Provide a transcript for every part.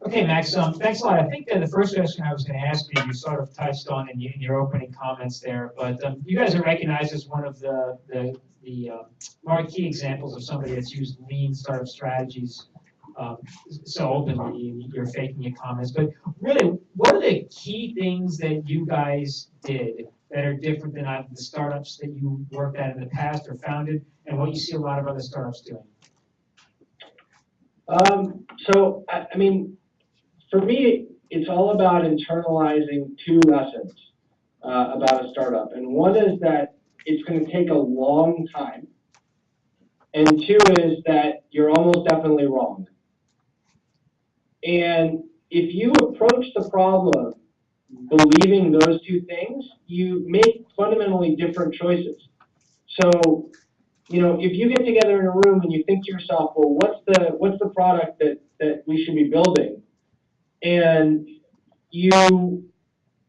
Okay, Max, thanks a lot. I think the first question I was going to ask you, you sort of touched on in your opening comments there, but you guys are recognized as one of the marquee examples of somebody that's used lean startup strategies um, so openly in your faking your comments. But really, what are the key things that you guys did that are different than either the startups that you worked at in the past or founded, and what you see a lot of other startups doing? I mean, for me, it's all about internalizing two lessons about a startup. And one is that it's going to take a long time. And two is that you're almost definitely wrong. And if you approach the problem believing those two things, you make fundamentally different choices. So, if you get together in a room and you think to yourself, well, what's the product that we should be building? And you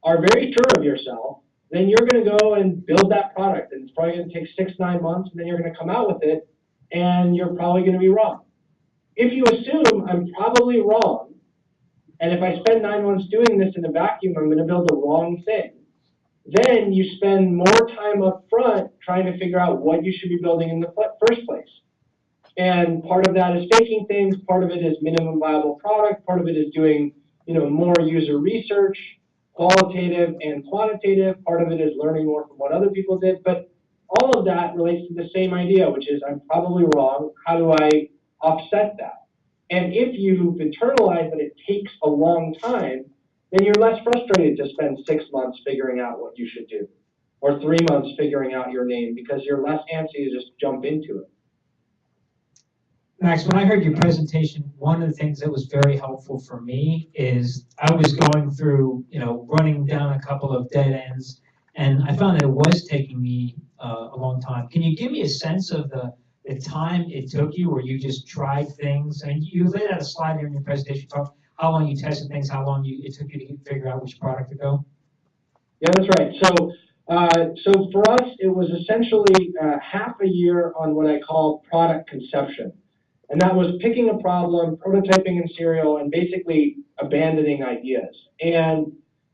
are very sure of yourself, then you're going to go and build that product. And it's probably going to take 6-9 months, and then you're going to come out with it, and you're probably going to be wrong. If you assume I'm probably wrong, and if I spend 9 months doing this in a vacuum, I'm going to build the wrong thing, then you spend more time up front trying to figure out what you should be building in the first place. And part of that is faking things, part of it is minimum viable product, part of it is doing more user research, qualitative and quantitative, part of it is learning more from what other people did, but all of that relates to the same idea, which is I'm probably wrong, how do I offset that? And if you've internalized that it takes a long time, then you're less frustrated to spend 6 months figuring out what you should do, or 3 months figuring out your name, because you're less antsy to just jump into it. Max, when I heard your presentation, one of the things that was very helpful for me is I was going through, running down a couple of dead ends, and I found that it was taking me a long time. Can you give me a sense of the time it took you, where you just tried things? And you laid out a slide here in your presentation, talk how long you tested things, how long it took you to figure out which product to go. Yeah, that's right. So for us, it was essentially half a year on what I call product conception. And that was picking a problem, prototyping in serial, and basically abandoning ideas. And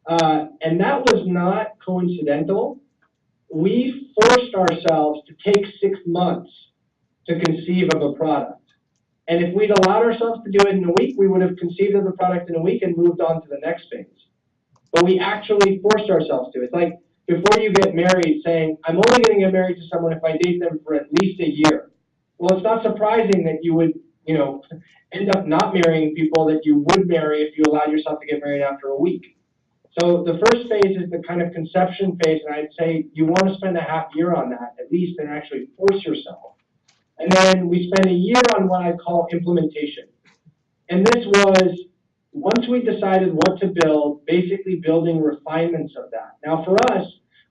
that was not coincidental. We forced ourselves to take 6 months to conceive of a product. And if we'd allowed ourselves to do it in a week, we would have conceived of the product in a week and moved on to the next phase. But we actually forced ourselves to. It's like before you get married saying, I'm only going to get married to someone if I date them for at least a year. Well, it's not surprising that you would, end up not marrying people that you would marry if you allowed yourself to get married after a week. So the first phase is the kind of conception phase, and I'd say you want to spend a half year on that at least and actually force yourself. And then we spend a year on what I call implementation. And this was, once we decided what to build, basically building refinements of that. Now for us,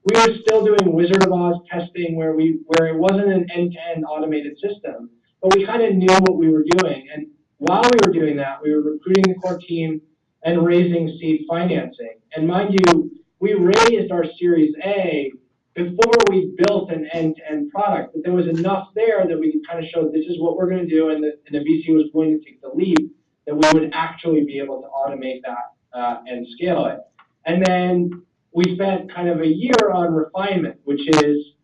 we were still doing Wizard of Oz testing where it wasn't an end-to-end automated system, but we kind of knew what we were doing. And while we were doing that, we were recruiting the core team and raising seed financing. And mind you, we raised our Series A before we built an end-to-end product, but there was enough there that we could kind of show this is what we're going to do, and the VC was willing to take the lead, that we would actually be able to automate that and scale it. And then we spent kind of a year on refinement, which is,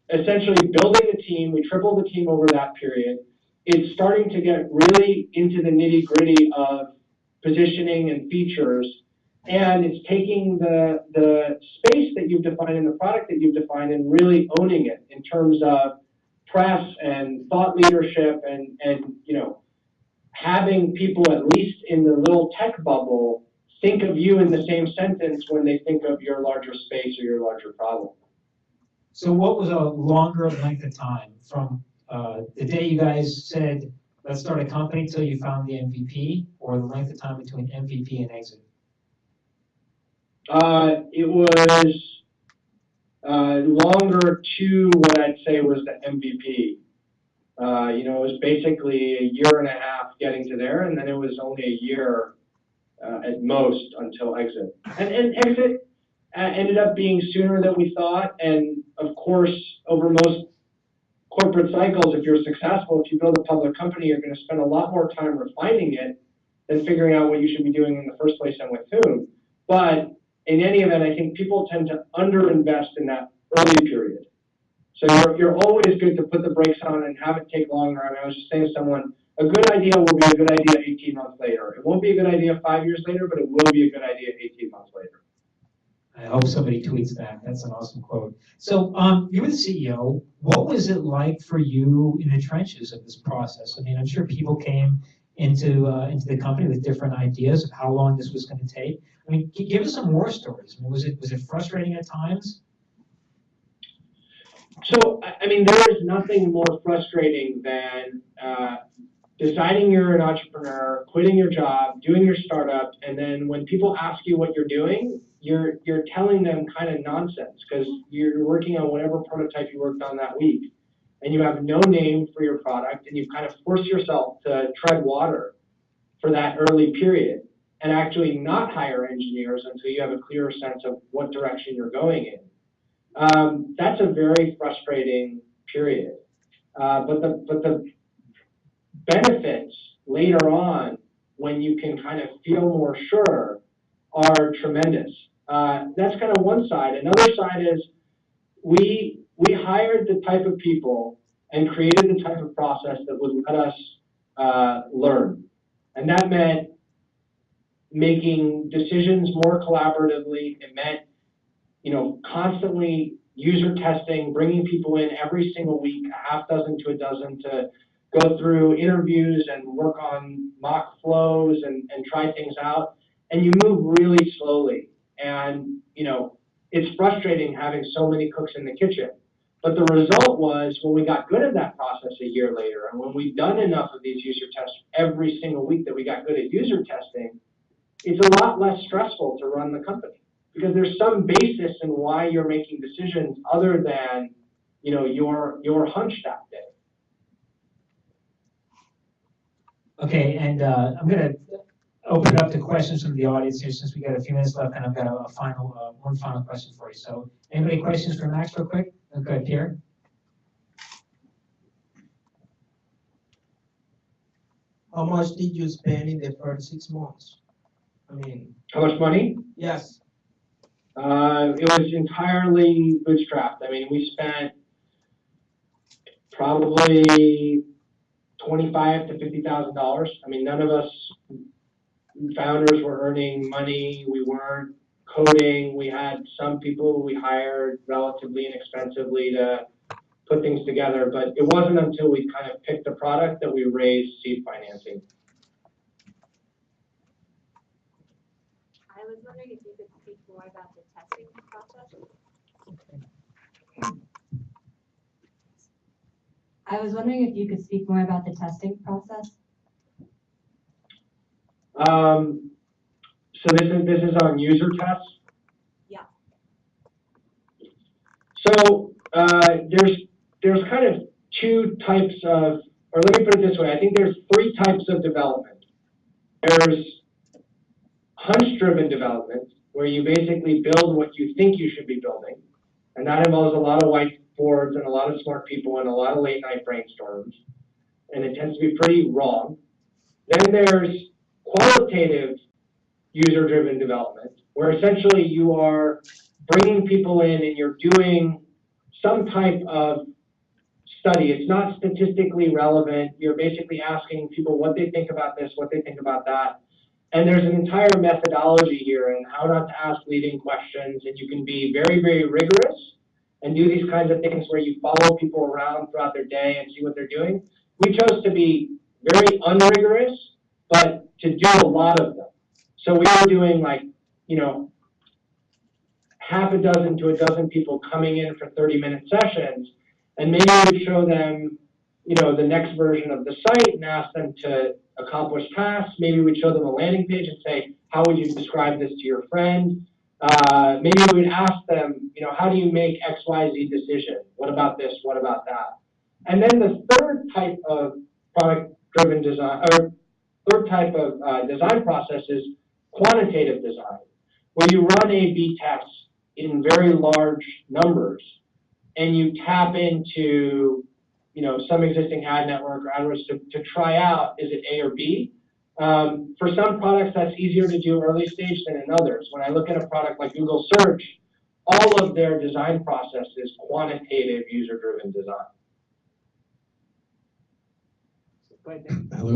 essentially building the team. We tripled the team over that period. It's starting to get really into the nitty-gritty of positioning and features, and it's taking the space that you've defined and the product that you've defined and really owning it in terms of press and thought leadership and having people, at least in the little tech bubble, think of you in the same sentence when they think of your larger space or your larger problem. So what was a longer length of time from the day you guys said, let's start a company till you found the MVP, or the length of time between MVP and exit? It was longer to what I'd say was the MVP. It was basically a year and a half getting to there, and then it was only a year at most until exit. And exit ended up being sooner than we thought, and of course, over most corporate cycles, if you're successful, if you build a public company, you're going to spend a lot more time refining it than figuring out what you should be doing in the first place and with whom. But in any event, I think people tend to underinvest in that early period. So you're always good to put the brakes on and have it take longer. I mean, I was just saying to someone, a good idea will be a good idea 18 months later. It won't be a good idea 5 years later, but it will be a good idea 18 months later. I hope somebody tweets that. That's an awesome quote. So you were the CEO. What was it like for you in the trenches of this process? I mean, I'm sure people came into the company with different ideas of how long this was going to take. I mean, give us some war stories. I mean, was it frustrating at times? So, I mean, there is nothing more frustrating than deciding you're an entrepreneur, quitting your job, doing your startup, and then when people ask you what you're doing, you're telling them kind of nonsense because you're working on whatever prototype you worked on that week, and you have no name for your product, and you kind of force yourself to tread water for that early period and actually not hire engineers until you have a clearer sense of what direction you're going in. That's a very frustrating period. But the benefits later on, when you can kind of feel more sure, are tremendous. That's kind of one side. Another side is we hired the type of people and created the type of process that would let us learn. And that meant making decisions more collaboratively. It meant, constantly user testing, bringing people in every single week, a half dozen to a dozen, to go through interviews and work on mock flows and try things out. And you move really slowly. And, it's frustrating having so many cooks in the kitchen. But the result was when we got good at that process a year later, and when we've done enough of these user tests every single week that we got good at user testing, it's a lot less stressful to run the company because there's some basis in why you're making decisions other than, your hunch that day. Okay, and I'm going to open it up to questions from the audience here since we got a few minutes left, and I've got one final question for you. So, anybody questions for Max real quick? Okay, Pierre. How much did you spend in the first 6 months? I mean, How much money? yes. It was entirely bootstrapped. I mean, we spent probably $25,000 to $50,000. I mean, none of us founders were earning money. We weren't coding. We had some people we hired relatively inexpensively to put things together, but it wasn't until we kind of picked the product that we raised seed financing. I was wondering if you could speak more about the testing process. I was wondering if you could speak more about the testing process. So this is on user tests. Yeah. So there's kind of two types of, or let me put it this way. I think there's three types of development. There's hunch-driven development, where you basically build what you think you should be building, and that involves a lot of whiteboards and a lot of smart people and a lot of late-night brainstorms, and it tends to be pretty wrong. Then there's qualitative user-driven development, where essentially you are bringing people in and you're doing some type of study. It's not statistically relevant. You're basically asking people what they think about this, what they think about that. And there's an entire methodology here in how not to ask leading questions, and you can be very, very rigorous and do these kinds of things where you follow people around throughout their day and see what they're doing. We chose to be very unrigorous, but to do a lot of them. So we were doing half a dozen to a dozen people coming in for 30-minute sessions, and maybe we'd show them, the next version of the site and ask them to accomplish tasks. Maybe we'd show them a landing page and say, how would you describe this to your friend? Maybe we'd ask them, how do you make X, Y, Z decision? What about this? What about that? And then the third type of product-driven design, or third type of design process is quantitative design, where you run A/B tests in very large numbers, and you tap into, some existing ad network or AdWords to try out, is it A or B? For some products, that's easier to do early stage than in others. When I look at a product like Google Search, all of their design process is quantitative user-driven design. Hello.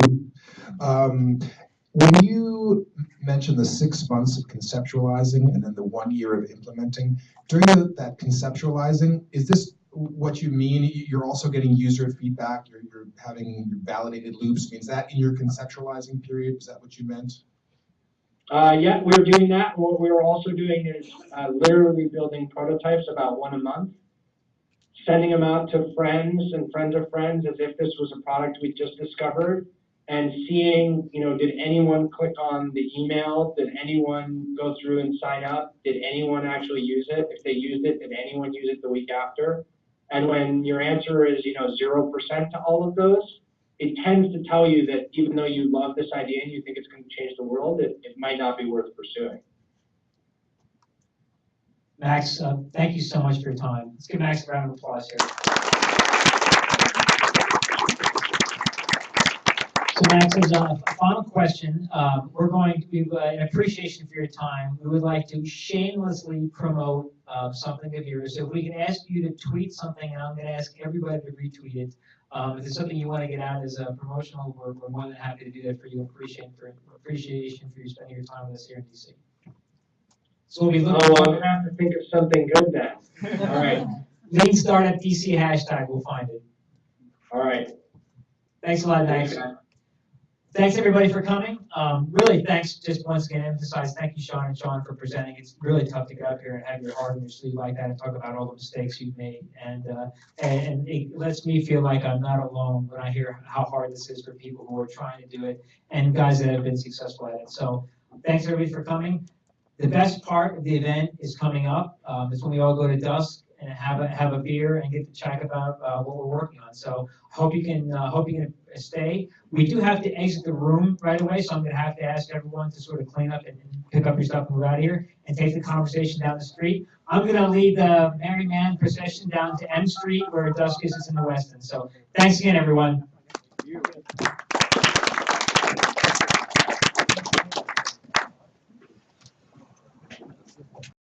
When you mentioned the 6 months of conceptualizing and then the 1 year of implementing, during that conceptualizing, is this what you mean? You're also getting user feedback, you're having your validated loops. Means that in your conceptualizing period? Is that what you meant? Yeah, we're doing that. What we're also doing is literally building prototypes about 1 a month, sending them out to friends and friends of friends as if this was a product we just discovered, and seeing, did anyone click on the email? Did anyone go through and sign up? Did anyone actually use it? If they used it, did anyone use it the week after? And when your answer is, 0% to all of those, it tends to tell you that even though you love this idea and you think it's going to change the world, it might not be worth pursuing. Max, thank you so much for your time. Let's give Max a round of applause here. So Max, as a final question, we're going to, in appreciation for your time, we would like to shamelessly promote something of yours. So if we can ask you to tweet something, and I'm going to ask everybody to retweet it. If there's something you want to get out as a promotional, we're more than happy to do that for you. Appreciation for you spending your time with us here in DC. So we'll be looking. Oh, I'm going to have to think of something good then. All right. Lean Startup DC hashtag, we'll find it. All right. Thanks a lot, Max. Thanks everybody for coming. Really, thanks. Just once again, emphasize. Thank you, Sean and Sean, for presenting. It's really tough to get up here and have your heart on your sleeve like that and talk about all the mistakes you've made. And it lets me feel like I'm not alone when I hear how hard this is for people who are trying to do it and guys that have been successful at it. So, thanks everybody for coming. The best part of the event is coming up. It's when we all go to dusk and have a beer and get to chat about what we're working on. So hope you can stay. We do have to exit the room right away, so I'm going to have to ask everyone to sort of clean up and pick up your stuff and move out of here and take the conversation down the street. I'm going to lead the Merry Man procession down to M Street where dusk is in the West End. So thanks again, everyone.